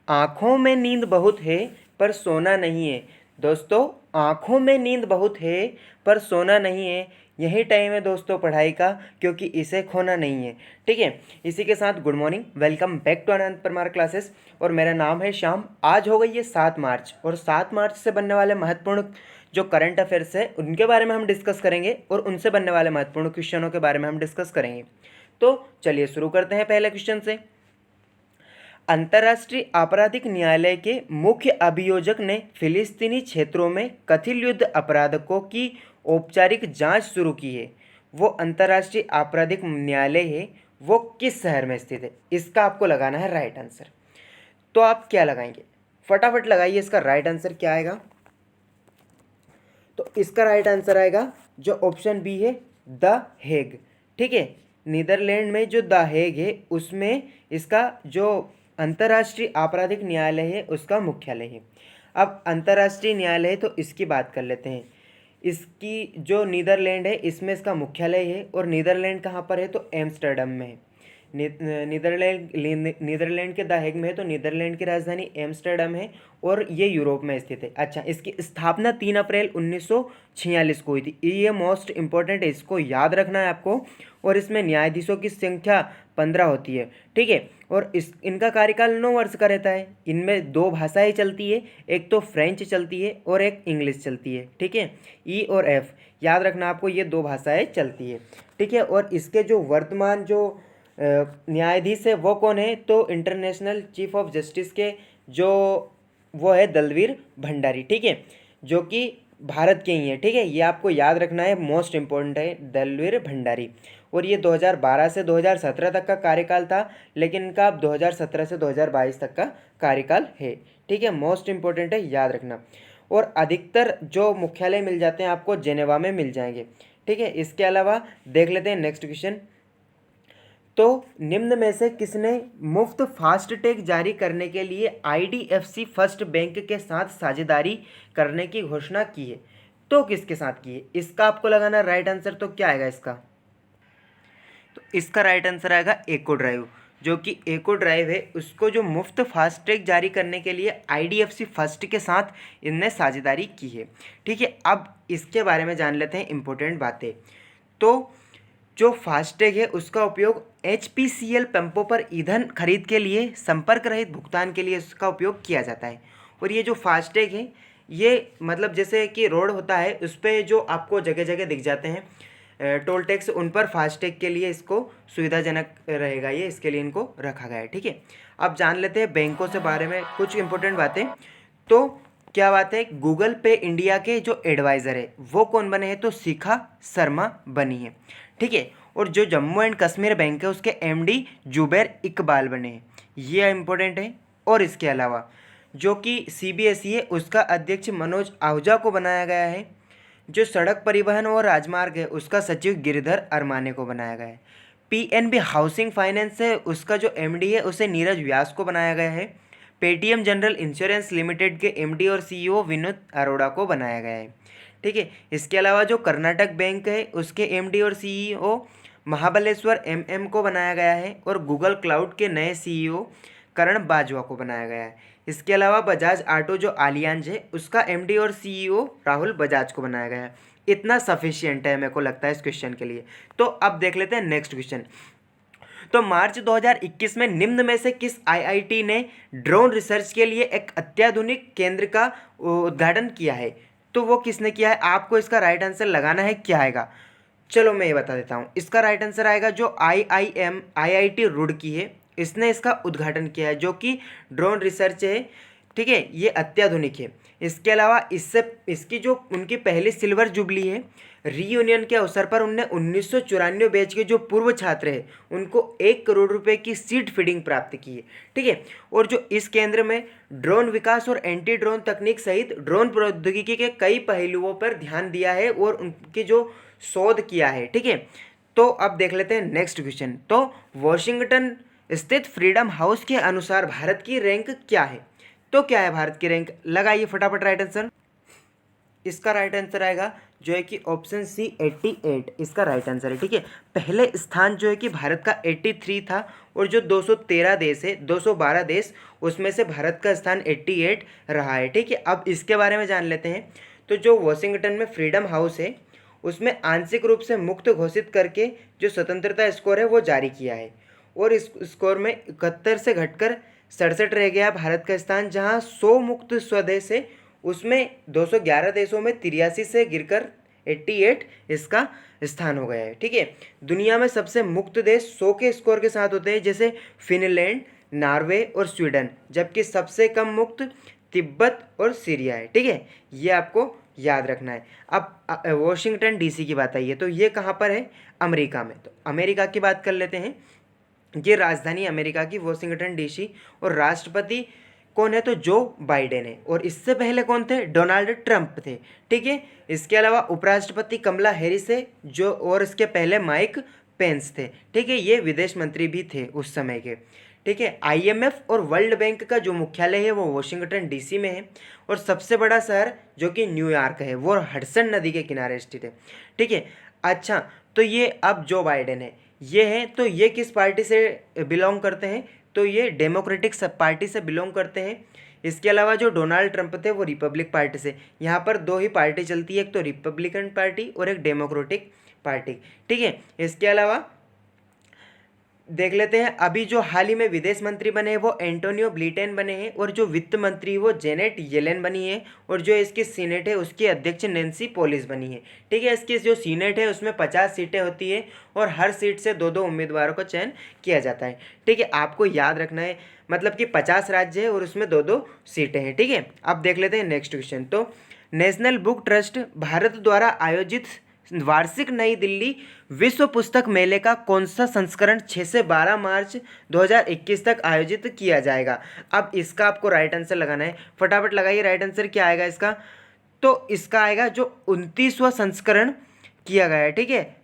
आँखों में नींद बहुत है पर सोना नहीं है। दोस्तों, आँखों में नींद बहुत है पर सोना नहीं है, यही टाइम है दोस्तों पढ़ाई का, क्योंकि इसे खोना नहीं है। ठीक है, इसी के साथ good morning, welcome back to Anant Parmar classes. और मेरा नाम है श्याम। आज हो गई है 7 मार्च, और 7 मार्च से बनने वाले महत्वपूर्ण जो करंट अफेयर्स है उनके बारे में हम डिस्कस करेंगे, और उनसे बनने वाले महत्वपूर्ण क्वेश्चनों के बारे में हम डिस्कस करेंगे। तो चलिए शुरू करते हैं पहले क्वेश्चन से। अंतर्राष्ट्रीय आपराधिक न्यायालय के मुख्य अभियोजक ने फिलिस्तीनी क्षेत्रों में कथित युद्ध अपराधों की औपचारिक जांच शुरू की है। वो अंतर्राष्ट्रीय आपराधिक न्यायालय है, वो किस शहर में स्थित है? इसका आपको लगाना है राइट आंसर। तो आप क्या लगाएंगे? फटाफट लगाइए, इसका राइट आंसर क्या आएगा? तो इसका राइट आंसर आएगा जो ऑप्शन बी है, द हेग। ठीक है, नीदरलैंड में जो द हेग है उसमें इसका जो अंतर्राष्ट्रीय आपराधिक न्यायालय है उसका मुख्यालय है। अब अंतर्राष्ट्रीय न्यायालय है तो इसकी बात कर लेते हैं। इसकी जो नीदरलैंड है इसमें इसका मुख्यालय है, और नीदरलैंड कहाँ पर है? तो एम्स्टर्डम में है। नीदरलैंड के द हेग में है, तो नीदरलैंड की राजधानी एम्स्टर्डम है, और ये यूरोप में स्थित है। अच्छा, इसकी स्थापना 3 अप्रैल 1946 को हुई थी। ये मोस्ट इंपॉर्टेंट है, इसको याद रखना है आपको। और इसमें न्यायाधीशों की संख्या 15 होती है। ठीक है, और इनका कार्यकाल 9 वर्ष का रहता है। इनमें 2 भाषाएं चलती है, एक तो फ्रेंच चलती है और एक इंग्लिश चलती है। ठीक है, ई और एफ याद रखना आपको, ये 2 भाषाएं चलती है। ठीक है, और इसके जो वर्तमान जो न्यायाधीश है वो कौन है? तो इंटरनेशनल चीफ ऑफ जस्टिस के जो वो है दलवीर भंडारी। ठीक है, जो कि भारत के ही हैं। ठीक है, ये आपको याद रखना है, मोस्ट इम्पोर्टेंट है, दलवीर भंडारी। और ये 2012 से 2017 तक का कार्यकाल था, लेकिन इनका अब 2017 से 2022 तक का कार्यकाल है। ठीक है, मोस्ट इम्पोर्टेंट है, याद रखना। और अधिकतर जो मुख्यालय मिल जाते हैं आपको जेनेवा में मिल जाएंगे। ठीक है, इसके अलावा देख लेते हैं नेक्स्ट क्वेश्चन। तो निम्न में से किसने मुफ्त फास्ट टैग जारी करने के लिए आईडीएफसी फर्स्ट बैंक के साथ साझेदारी करने की घोषणा की है? तो किसके साथ की है? इसका आपको लगाना राइट आंसर। तो क्या आएगा इसका? तो इसका राइट आंसर आएगा एको ड्राइव। जो कि एको ड्राइव है उसको जो मुफ्त फास्टैग जारी करने के लिए आईडीएफसी फर्स्ट के साथ इनने साझेदारी की है। ठीक है, अब इसके बारे में जान लेते हैं इंपॉर्टेंट बातें। तो जो फास्टैग है उसका उपयोग एचपीसीएल पंपों पर ईंधन खरीद के लिए संपर्क रहित भुगतान के लिए उसका उपयोग किया जाता है। और ये जो फास्टैग है ये मतलब जैसे कि रोड होता है उस पर जो आपको जगह जगह दिख जाते हैं टोल टैक्स, उन पर फास्टैग के लिए इसको सुविधाजनक रहेगा, ये इसके लिए इनको रखा गया है। ठीक है, अब जान लेते हैं बैंकों से बारे में कुछ इंपॉर्टेंट बातें। तो क्या बात है, गूगल पे इंडिया के जो एडवाइज़र है वो कौन बने हैं? तो शिखा शर्मा बनी है। ठीक है, और जो जम्मू एंड कश्मीर बैंक है उसके एमडी जुबैर इकबाल बने हैं, ये इंपॉर्टेंट है। और इसके अलावा जो कि सीबीएसई है उसका अध्यक्ष मनोज आहूजा को बनाया गया है। जो सड़क परिवहन और राजमार्ग है उसका सचिव गिरिधर अरमाने को बनाया गया है। पीएनबी हाउसिंग फाइनेंस है उसका जो एमडी है उसे नीरज व्यास को बनाया गया है। पेटीएम जनरल इंश्योरेंस लिमिटेड के एमडी और सीईओ विनोद अरोड़ा को बनाया गया है। ठीक है, इसके अलावा जो कर्नाटक बैंक है उसके एमडी और सीईओ महाबलेश्वर एमएम को बनाया गया है, और गूगल क्लाउड के नए सीईओ करण बाजवा को बनाया गया है। इसके अलावा बजाज ऑटो जो आलियांज है उसका एमडी और सीईओ राहुल बजाज को बनाया गया है। इतना सफिशिएंट है मेरे को लगता है इस क्वेश्चन के लिए। तो अब देख लेते हैं नेक्स्ट क्वेश्चन। तो मार्च 2021 में निम्न में से किस आईआईटी ने ड्रोन रिसर्च के लिए एक अत्याधुनिक केंद्र का उद्घाटन किया है? तो वो किसने किया है? आपको इसका राइट आंसर लगाना है, क्या आएगा? चलो मैं ये बता देता हूँ। इसका राइट आंसर आएगा जो आईआईटी रुड़की है, इसने इसका उद्घाटन किया है, जो कि ड्रोन रिसर्च है। ठीक है, ये अत्याधुनिक है। इसके अलावा इससे इसकी जो उनकी पहली सिल्वर जुबली है, रीयूनियन के अवसर पर उनने 1994 बैच के जो पूर्व छात्र हैं उनको 1 करोड़ रुपए की सीड फंडिंग प्राप्त की है। ठीक है, और जो इस केंद्र में ड्रोन विकास और एंटी ड्रोन तकनीक सहित ड्रोन प्रौद्योगिकी के कई पहलुओं पर ध्यान दिया है और उनकी जो शोध किया है। ठीक है, तो अब देख लेते हैं नेक्स्ट क्वेश्चन। तो वॉशिंगटन स्थित फ्रीडम हाउस के अनुसार भारत की रैंक क्या है? तो क्या है भारत की रैंक? लगाइए फटाफट राइट आंसर। इसका राइट आंसर आएगा जो है कि ऑप्शन सी 88, इसका राइट आंसर है। ठीक है, पहले स्थान जो है कि भारत का 83 था, और जो 213 देश है, 212 देश, उसमें से भारत का स्थान 88 रहा है। ठीक है, अब इसके बारे में जान लेते हैं। तो जो वॉशिंगटन में फ्रीडम हाउस है, उसमें आंशिक रूप से मुक्त घोषित करके जो स्वतंत्रता स्कोर है वो जारी किया है, और इस स्कोर में 71 से घटकर 67 रह गया भारत का स्थान। जहां 100 मुक्त स्वदेश है, उसमें 211 देशों में 83 से गिरकर 88 इसका स्थान हो गया है। ठीक है, दुनिया में सबसे मुक्त देश 100 के स्कोर के साथ होते हैं, जैसे फिनलैंड, नॉर्वे और स्वीडन, जबकि सबसे कम मुक्त तिब्बत और सीरिया है। ठीक है, ये आपको याद रखना है। अब वॉशिंगटन डीसी की बात आई है, तो ये कहाँ पर है? अमेरिका में। तो अमेरिका की बात कर लेते हैं। ये राजधानी अमेरिका की वॉशिंगटन डीसी, और राष्ट्रपति कौन है? तो जो बाइडेन है। और इससे पहले कौन थे? डोनाल्ड ट्रंप थे। ठीक है, इसके अलावा उपराष्ट्रपति कमला हैरिस है जो, और इसके पहले माइक पेंस थे। ठीक है, ये विदेश मंत्री भी थे उस समय के। ठीक है, आईएमएफ और वर्ल्ड बैंक का जो मुख्यालय है वो वॉशिंगटन डीसी में है, और सबसे बड़ा शहर जो कि न्यूयॉर्क है वो हडसन नदी के किनारे स्थित है। ठीक है, अच्छा, तो ये अब जो बाइडेन है ये है, तो ये किस पार्टी से बिलोंग करते हैं? तो ये डेमोक्रेटिक पार्टी से बिलोंग करते हैं। इसके अलावा जो डोनाल्ड ट्रंप थे वो रिपब्लिक पार्टी से। यहाँ पर दो ही पार्टी चलती है, एक तो रिपब्लिकन पार्टी और एक डेमोक्रेटिक पार्टी। ठीक है, इसके अलावा देख लेते हैं, अभी जो हाल ही में विदेश मंत्री बने हैं वो एंटोनियो ब्लिंकन बने हैं, और जो वित्त मंत्री वो जेनेट येलेन बनी है, और जो इसकी सीनेट है उसकी अध्यक्ष नैन्सी पेलोसी बनी है। ठीक है, इसकी जो सीनेट है उसमें 50 सीटें होती है, और हर सीट से 2-2 उम्मीदवारों का चयन किया जाता है। ठीक है, आपको याद रखना है, मतलब कि 50 राज्य है और उसमें 2-2 सीटें हैं। ठीक है, अब देख लेते हैं नेक्स्ट क्वेश्चन। तो नेशनल बुक ट्रस्ट भारत द्वारा आयोजित वार्षिक नई दिल्ली विश्व पुस्तक मेले का कौन सा संस्करण 6 से 12 मार्च 2021 तक आयोजित किया जाएगा? अब इसका आपको राइट आंसर लगाना है, फटाफट लगाइए राइट आंसर क्या आएगा इसका। तो इसका आएगा जो 29वां संस्करण किया गया है। ठीक है,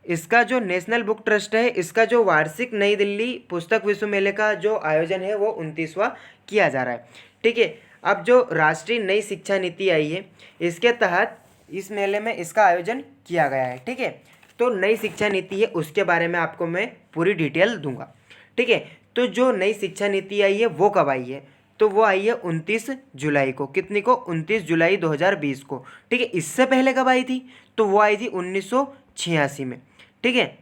इसका जो नेशनल बुक ट्रस्ट है, इसका जो वार्षिक नई दिल्ली पुस्तक विश्व मेले का जो आयोजन है वो 29वां किया जा रहा है। ठीक है, अब जो राष्ट्रीय नई शिक्षा नीति आई है, इसके तहत इस मेले में इसका आयोजन किया गया है। ठीक है, तो नई शिक्षा नीति है उसके बारे में आपको मैं पूरी डिटेल दूंगा। ठीक है, तो जो नई शिक्षा नीति आई है वो कब आई है? तो वो आई है 29 जुलाई को। कितनी को? 29 जुलाई 2020 को। ठीक है, इससे पहले कब आई थी? तो वो आई थी 1986 में। ठीक है,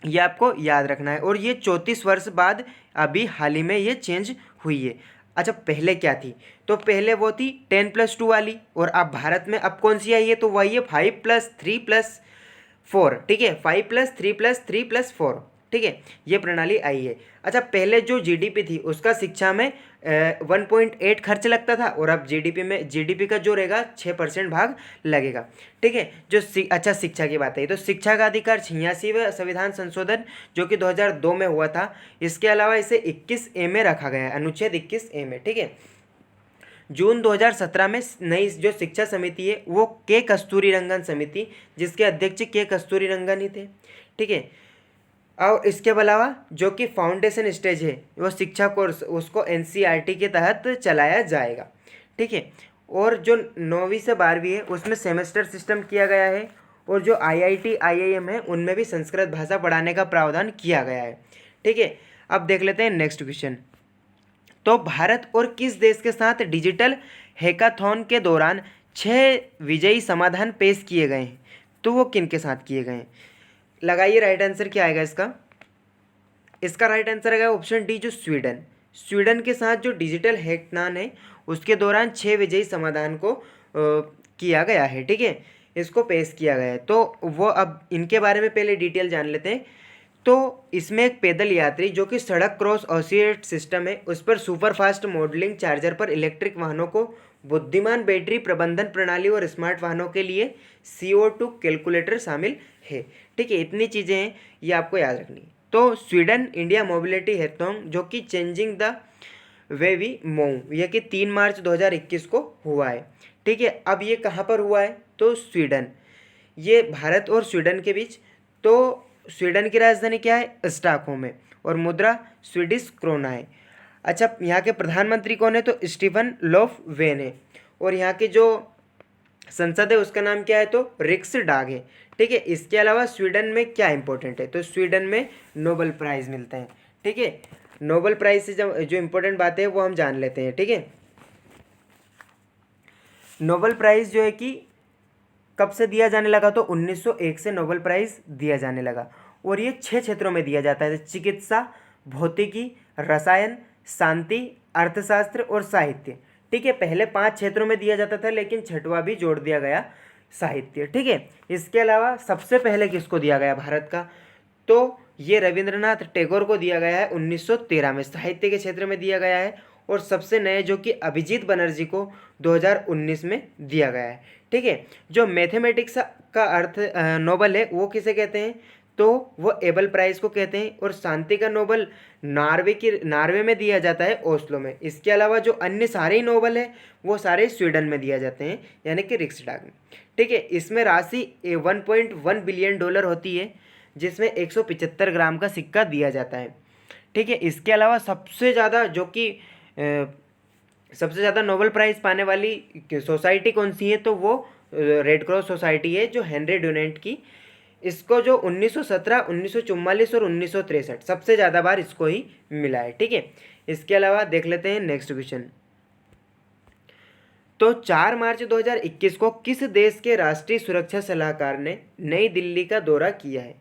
ये आपको याद रखना है, और ये 34 वर्ष बाद अभी हाल ही में ये चेंज हुई है। अच्छा, पहले क्या थी? तो पहले वो थी 10+2 वाली, और अब भारत में अब कौन सी आई है? तो वही है 5+3+4। ठीक है, 5+3+3+4। ठीक है, ये प्रणाली आई है। अच्छा, पहले जो जीडीपी थी उसका शिक्षा में 1.8 खर्च लगता था, और अब जीडीपी का जो रहेगा 6% भाग लगेगा। ठीक है, जो अच्छा, शिक्षा की बात है तो शिक्षा का अधिकार 86वें संविधान संशोधन जो कि 2002 में हुआ था। इसके अलावा इसे 21A में रखा गया है, अनुच्छेद 21A में। ठीक है, जून 2017 में नई जो शिक्षा समिति है वो के कस्तूरीरंगन समिति, जिसके अध्यक्ष के कस्तूरीरंगन ही थे। ठीक है, और इसके अलावा जो कि फाउंडेशन स्टेज है वो शिक्षा कोर्स उसको एनसीईआरटी के तहत चलाया जाएगा। ठीक है, और जो 9वीं से 12वीं है उसमें सेमेस्टर सिस्टम किया गया है, और जो आईआईटी आईआईएम है उनमें भी संस्कृत भाषा पढ़ाने का प्रावधान किया गया है। ठीक है, अब देख लेते हैं नेक्स्ट क्वेश्चन। तो भारत और किस देश के साथ डिजिटल हैकाथॉन के दौरान 6 विजयी समाधान पेश किए गए हैं? तो वो किन के साथ किए गए हैं? लगाइए राइट आंसर क्या आएगा इसका। इसका राइट आंसर आएगा ऑप्शन डी, जो स्वीडन के साथ जो डिजिटल हैकाथॉन है उसके दौरान 6 विजयी समाधान को किया गया है। ठीक है, इसको पेश किया गया है। तो वो अब इनके बारे में पहले डिटेल जान लेते हैं। तो इसमें एक पैदल यात्री जो कि सड़क क्रॉस ओसिएट सिस्टम है उस पर सुपरफास्ट मॉडलिंग चार्जर पर इलेक्ट्रिक वाहनों को बुद्धिमान बैटरी प्रबंधन प्रणाली और स्मार्ट वाहनों के लिए CO2 कैलकुलेटर शामिल है। ठीक है, इतनी चीज़ें हैं, ये आपको याद रखनी है। तो स्वीडन इंडिया मोबिलिटी हैकाथॉन जो कि changing the way we move, यह कि 3 मार्च 2021 को हुआ है। ठीक है, अब ये कहाँ पर हुआ है? तो स्वीडन, ये भारत और स्वीडन के बीच। तो स्वीडन की राजधानी क्या है? स्टॉकहोम है, और मुद्रा स्वीडिश क्रोना है। अच्छा, यहाँ के प्रधानमंत्री कौन है? तो स्टीफन लोफवेन है, और यहाँ की जो संसद है उसका नाम क्या है? तो रिक्सडाग है। ठीक है, इसके अलावा स्वीडन में क्या इंपॉर्टेंट है? तो स्वीडन में नोबेल प्राइज़ मिलते हैं। ठीक है, नोबेल प्राइज से जो इम्पोर्टेंट बातें हैं वो हम जान लेते हैं। ठीक है, नोबेल प्राइज़ जो है कि कब से दिया जाने लगा, तो 1901 से नोबेल प्राइज़ दिया जाने लगा। और ये 6 क्षेत्रों में दिया जाता है, चिकित्सा, भौतिकी, रसायन, शांति, अर्थशास्त्र और साहित्य। ठीक है, पहले 5 क्षेत्रों में दिया जाता था, लेकिन छठवां भी जोड़ दिया गया, साहित्य। ठीक है, इसके अलावा सबसे पहले किसको दिया गया भारत का, तो ये रविंद्रनाथ टैगोर को दिया गया है 1913 में, साहित्य के क्षेत्र में दिया गया है। और सबसे नए जो कि अभिजीत बनर्जी को 2019 में दिया गया है। ठीक है, जो मैथमेटिक्स का अर्थ नोबल है वो किसे कहते हैं, तो वो एबल प्राइज को कहते हैं। और शांति का नोबल नार्वे में दिया जाता है, ओस्लो में। इसके अलावा जो अन्य सारे ही नोबल है वो सारे स्वीडन में दिया जाते हैं, यानी कि रिक्सडाग में। ठीक है, इसमें राशि 1.1 बिलियन डॉलर होती है, जिसमें 175 ग्राम का सिक्का दिया जाता है। ठीक है, इसके अलावा सबसे ज़्यादा जो कि सबसे ज़्यादा नोबेल प्राइज़ पाने वाली सोसाइटी कौन सी है, तो वो रेड क्रॉस सोसाइटी है, जो हेनरी डुनेंट की। इसको जो 1917, 1944 और 1963 सबसे ज़्यादा बार इसको ही मिला है। ठीक है, इसके अलावा देख लेते हैं नेक्स्ट क्वेश्चन। तो 4 मार्च 2021 को किस देश के राष्ट्रीय सुरक्षा सलाहकार ने नई दिल्ली का दौरा किया है,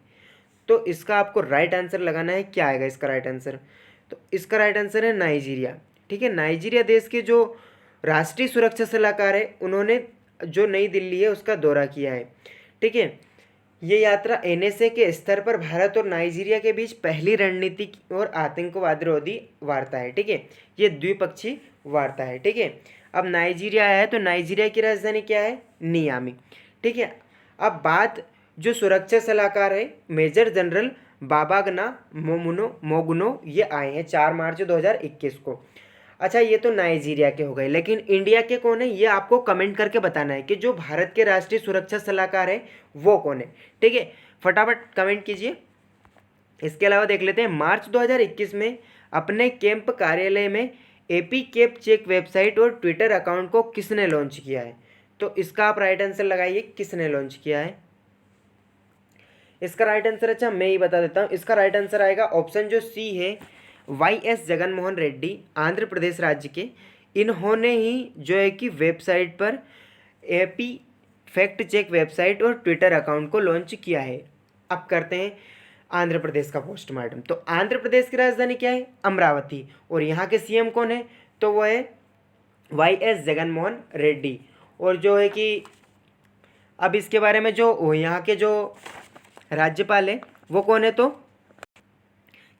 तो इसका आपको राइट आंसर लगाना है। क्या आएगा इसका राइट आंसर, तो इसका राइट आंसर है नाइजीरिया। ठीक है, नाइजीरिया देश के जो राष्ट्रीय सुरक्षा सलाहकार है, उन्होंने जो नई दिल्ली है उसका दौरा किया है। ठीक है, ये यात्रा एनएसए के स्तर पर भारत और नाइजीरिया के बीच पहली रणनीतिक और आतंकवाद विरोधी वार्ता है। ठीक है, ये द्विपक्षीय वार्ता है। ठीक है, अब नाइजीरिया आया है, तो नाइजीरिया की राजधानी क्या है, नियामी। ठीक है, अब बात जो सुरक्षा सलाहकार है मेजर जनरल बाबागना मोगुनो, ये आए हैं 4 मार्च 2021 को। अच्छा, ये तो नाइजीरिया के हो गए, लेकिन इंडिया के कौन है ये आपको कमेंट करके बताना है कि जो भारत के राष्ट्रीय सुरक्षा सलाहकार है वो कौन है। ठीक है, फटाफट कमेंट कीजिए। इसके अलावा देख लेते हैं, मार्च 2021 में अपने कैंप कार्यालय में एपी कैप चेक वेबसाइट और ट्विटर अकाउंट को किसने लॉन्च किया है, तो इसका आप राइट आंसर लगाइए, किसने लॉन्च किया है इसका राइट आंसर। अच्छा, मैं ही बता देता हूँ, इसका राइट आंसर आएगा ऑप्शन जो सी है, YS जगनमोहन रेड्डी, आंध्र प्रदेश राज्य के। इन्होंने ही जो है कि वेबसाइट पर एपी फैक्ट चेक वेबसाइट और ट्विटर अकाउंट को लॉन्च किया है। अब करते हैं आंध्र प्रदेश का पोस्टमार्टम। तो आंध्र प्रदेश की राजधानी क्या है, अमरावती। और यहाँ के सीएम कौन है, तो वो है YS जगनमोहन रेड्डी। और जो है कि अब इसके बारे में जो यहाँ के जो राज्यपाल है वो कौन है, तो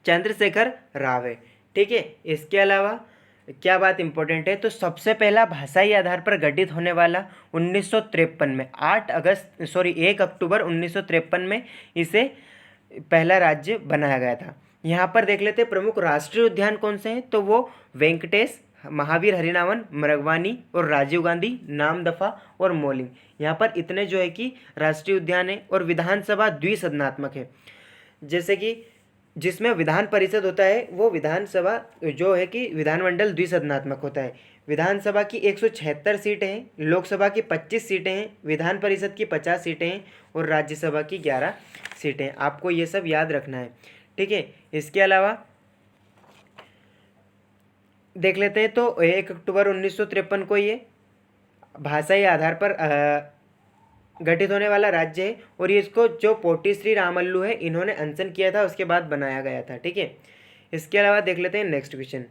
चंद्रशेखर राव है। ठीक है, इसके अलावा क्या बात इंपॉर्टेंट है, तो सबसे पहला भाषाई आधार पर गठित होने वाला 1953 में 1 अक्टूबर 1953 में इसे पहला राज्य बनाया गया था। यहाँ पर देख लेते हैं प्रमुख राष्ट्रीय उद्यान कौन से हैं, तो वो वेंकटेश, महावीर हरिनावन, मृगवानी और राजीव गांधी, नामदफा और मोलिंग। यहाँ पर इतने जो है कि राष्ट्रीय उद्यान है। और विधानसभा द्विसदनात्मक है, जैसे कि जिसमें विधान परिषद होता है वो विधानसभा जो है कि विधानमंडल द्विसदनात्मक होता है। विधानसभा की 176 सीटें हैं, लोकसभा की 25 सीटें हैं, विधान परिषद की 50 सीटें हैं और राज्यसभा की 11 सीटें हैं। आपको ये सब याद रखना है। ठीक है, इसके अलावा देख लेते हैं, तो 1 अक्टूबर 1953 को ये भाषाई आधार पर गठित होने वाला राज्य है। और ये इसको जो पोटी श्री रामल्लू है इन्होंने अनशन किया था, उसके बाद बनाया गया था। ठीक है, इसके अलावा देख लेते हैं नेक्स्ट क्वेश्चन।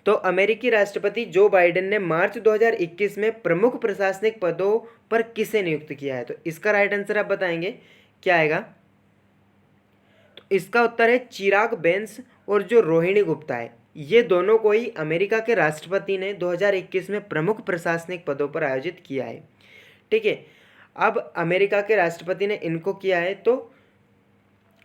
तो अमेरिकी राष्ट्रपति जो बाइडेन ने मार्च 2021 में प्रमुख प्रशासनिक पदों पर किसे नियुक्त किया है, तो इसका राइट आंसर आप बताएंगे, क्या आएगा, तो इसका उत्तर है चिराग बेंस और जो रोहिणी गुप्ता है, ये दोनों को ही अमेरिका के राष्ट्रपति ने 2021 में प्रमुख प्रशासनिक पदों पर आयोजित किया है। ठीक है, अब अमेरिका के राष्ट्रपति ने इनको किया है, तो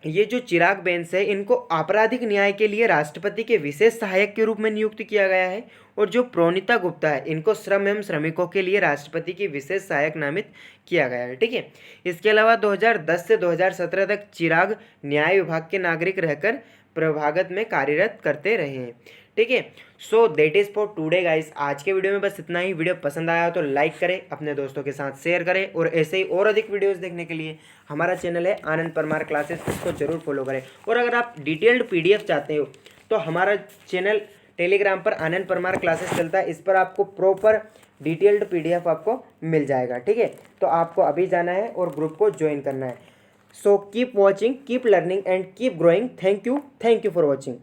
ये जो चिराग बेंस है इनको आपराधिक न्याय के लिए राष्ट्रपति के विशेष सहायक के रूप में नियुक्त किया गया है। और जो प्रोनिता गुप्ता है इनको श्रम एवं श्रमिकों के लिए राष्ट्रपति की विशेष सहायक नामित किया गया है। ठीक है, इसके अलावा 2010 से 2017 तक चिराग न्याय विभाग के नागरिक रहकर प्रभागत में कार्यरत करते रहे हैं। ठीक है। So that is for today guys. आज के वीडियो में बस इतना ही। वीडियो पसंद आया तो लाइक करें, अपने दोस्तों के साथ शेयर करें, और ऐसे ही और अधिक वीडियोस देखने के लिए हमारा चैनल है आनंद परमार क्लासेस, इसको जरूर फॉलो करें। और अगर आप डिटेल्ड PDF चाहते हो तो हमारा चैनल टेलीग्राम पर आनंद परमार क्लासेस चलता है, इस पर आपको प्रॉपर डिटेल्ड PDF आपको मिल जाएगा, ठीक है। तो आपको अभी जाना है और ग्रुप को ज्वाइन करना है। So keep watching, keep learning and keep growing. Thank you for watching.